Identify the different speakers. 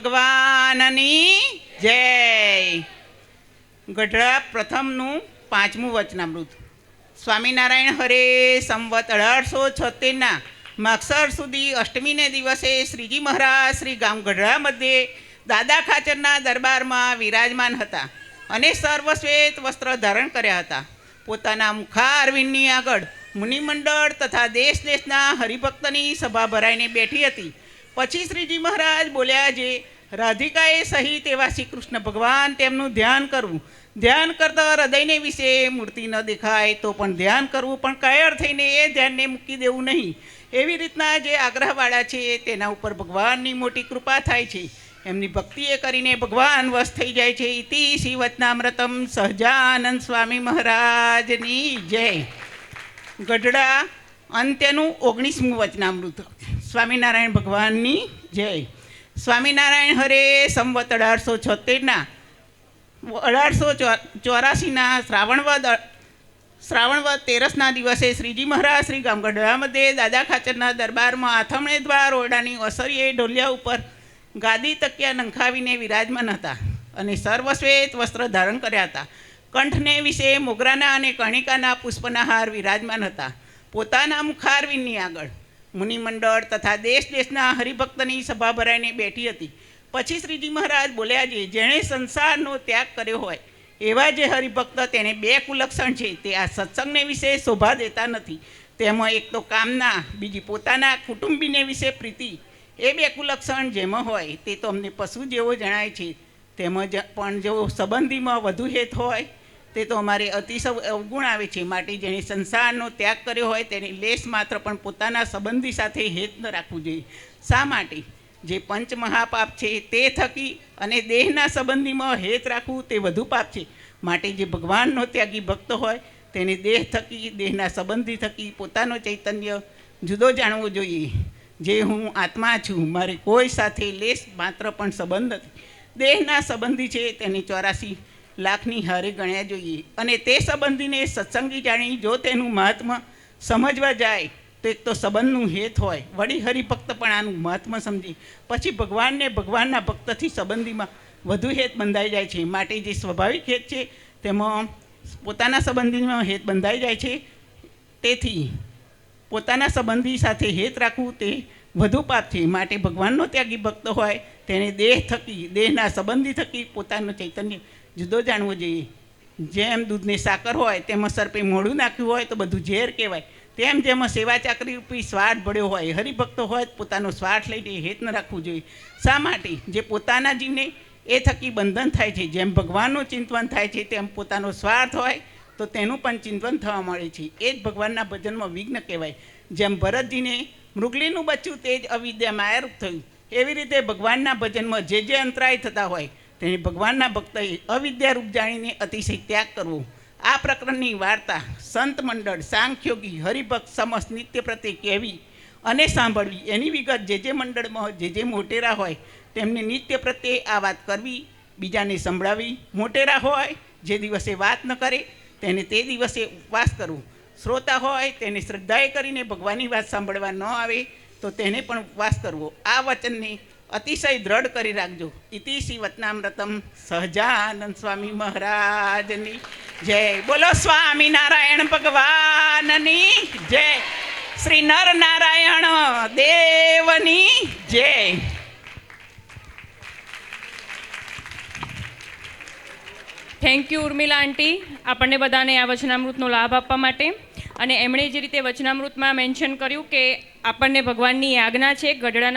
Speaker 1: ભગવાનની જય. ગઢડા પ્રથમનું 5મું વચનામૃત. સ્વામિનારાયણ હરે સંવત 1876ના માગસર સુધી અષ્ટમીને દિવસે શ્રીજી મહારાજ શ્રી ગામ ગઢડા મધ્યે દાદા ખાચરના દરબારમાં વિરાજમાન હતા અને સર્વશ્વેત વસ્ત્ર ધારણ કર્યા હતા. પોતાના મુખારવિંદની આગળ મુનિમંડળ તથા દેશ દેશના હરિભક્તની સભા ભરાઈને બેઠી હતી. પછી શ્રીજી મહારાજ બોલ્યા, જે રાધિકાએ સહિત એવા શ્રી કૃષ્ણ ભગવાન તેમનું ધ્યાન કરવું. ધ્યાન કરતાં હૃદયને વિશે મૂર્તિ ન દેખાય તો પણ ધ્યાન કરવું, પણ કાયર થઈને એ ધ્યાનને મૂકી દેવું નહીં. એવી રીતના જે આગ્રહવાળા છે તેના ઉપર ભગવાનની મોટી કૃપા થાય છે. એમની ભક્તિએ કરીને ભગવાન વશ થઈ જાય છે. ઇતિ શ્રી વચનામૃતમ સહજાનંદ સ્વામી મહારાજની જય. ગઢડા અંત્યનું 19મું વચનામૃત. સ્વામિનારાયણ ભગવાનની જય. સ્વામિનારાયણ હરે સંવત 1876ના 1884ના શ્રાવણવદ તેરસના દિવસે શ્રીજી મહારાજ શ્રી ગામ ગઢડા મધ્યે દાદા ખાચરના દરબારમાં આથમણે દ્વાર ઓરડાની ઓસરીએ ઢોલિયા ઉપર ગાદી તકિયા નંખાવીને વિરાજમાન હતા અને સર્વશ્વેત વસ્ત્ર ધારણ કર્યા હતા. કંઠને વિશે મોગરાના અને કણિકાના પુષ્પના હાર વિરાજમાન હતા. પોતાના મુખારવિંદની આગળ મુનિમંડળ તથા દેશ દેશના હરિભક્તની સભા ભરાઈને બેઠી હતી. પછી શ્રીજી મહારાજ બોલ્યા, છે જેણે સંસારનો ત્યાગ કર્યો હોય એવા જે હરિભક્ત તેને 2 કુલક્ષણ છે તે આ સત્સંગને વિશે શોભા દેતા નથી. તેમાં એક તો કામના, બીજી પોતાના કુટુંબીને વિશે પ્રીતિ. એ 2 કુલક્ષણ જેમાં હોય તે તો અમને પશુ જેવો જણાય છે. તેમજ પણ જો સંબંધીમાં વધુ હેત હોય તે તો અમારે અતિશય અવગુણ આવે છે. માટે જેણે સંસારનો ત્યાગ કર્યો હોય તેને લેશ માત્ર પણ પોતાના સંબંધી સાથે હેત ન રાખવું જોઈએ. શા માટે? જે પંચ મહાપાપ છે તે થકી અને દેહના સંબંધીમાં હેત રાખવું તે વધુ પાપ છે. માટે જે ભગવાનનો ત્યાગી ભક્ત હોય તેને દેહ થકી, દેહના સંબંધી થકી પોતાનો ચૈતન્ય જુદો જાણવો જોઈએ. જે હું આત્મા છું, મારે કોઈ સાથે લેશ માત્ર પણ સંબંધ નથી. દેહના સંબંધી છે તેને 84 લાખની હારે ગણ્યા જોઈએ. અને તે સંબંધીને સત્સંગી જાણી જો તેનું મહાત્મ્ય સમજવા જાય તો એક તો સંબંધનું હેત હોય, વળી હરિભક્ત પણ આનું મહાત્મ્ય સમજી પછી ભગવાનને ભગવાનના ભક્તથી સંબંધીમાં વધુ હેત બંધાઈ જાય છે. માટે જે સ્વાભાવિક હેત છે તેમાં પોતાના સંબંધીમાં હેત બંધાઈ જાય છે. તેથી પોતાના સંબંધી સાથે હેત રાખવું તે વધુ પાપ છે. માટે ભગવાનનો ત્યાગી ભક્ત હોય તેને દેહ થકી, દેહના સંબંધી થકી પોતાનું ચૈતન્ય જુદો જાણવો જોઈએ. જેમ દૂધને સાકર હોય તેમાં સર્પે મોઢું નાખ્યું હોય તો બધું ઝેર કહેવાય. તેમ જેમાં સેવા ચાકરી રૂપી સ્વાર્થ ભળ્યો હોય, હરિભક્ત હોય પોતાનો સ્વાર્થ લઈને હેત ન રાખવું જોઈએ. શા માટે? જે પોતાના જીવને એ થકી બંધન થાય છે. જેમ ભગવાનનું ચિંતન થાય છે તેમ પોતાનો સ્વાર્થ હોય તો તેનું પણ ચિંતન થવા મળે છે. એ જ ભગવાનના ભજનમાં વિઘ્ન કહેવાય. જેમ ભરતજીને મૃગલીનું બચ્ચું તે જ અવિદ્યા માયારૂપ થયું, એવી રીતે ભગવાનના ભજનમાં જે અંતરાય થતા હોય તેને ભગવાનના ભક્તએ અવિદ્યારૂપ જાણીને અતિશય ત્યાગ કરવો. આ પ્રકરણની વાર્તા સંત મંડળ, સાંખ્યોગી, હરિભક્ત સમસ્ત નિત્ય પ્રત્યે કહેવી અને સાંભળવી. એની વિગત જે મંડળમાં જે મોટેરા હોય તેમને નિત્ય પ્રત્યે આ વાત કરવી, બીજાને સંભળાવી. મોટેરા હોય જે દિવસે વાત ન કરે તેને તે દિવસે ઉપવાસ કરવું. શ્રોતા હોય તેને શ્રદ્ધાએ કરીને ભગવાનની વાત સાંભળવા ન આવે તો તેને પણ ઉપવાસ કરવો. આ વચનને અતિશય દ્રઢ કરી રાખજો. ઇતિ શ્રી વચનામૃતમ સહજાનંદ સ્વામી મહારાજની જય. બોલો સ્વામિનારાયણ ભગવાનની જય. શ્રી નર નારાયણ દેવની જય.
Speaker 2: થેન્ક યુ ઉર્મિલા આંટી, આપણને બધાને આ વચનામૃતનો લાભ આપવા માટે. અને એમણે જે રીતે વચનામૃતમાં મેન્શન કર્યું કે આપણને ભગવાનની આજ્ઞા છે ગઢડાના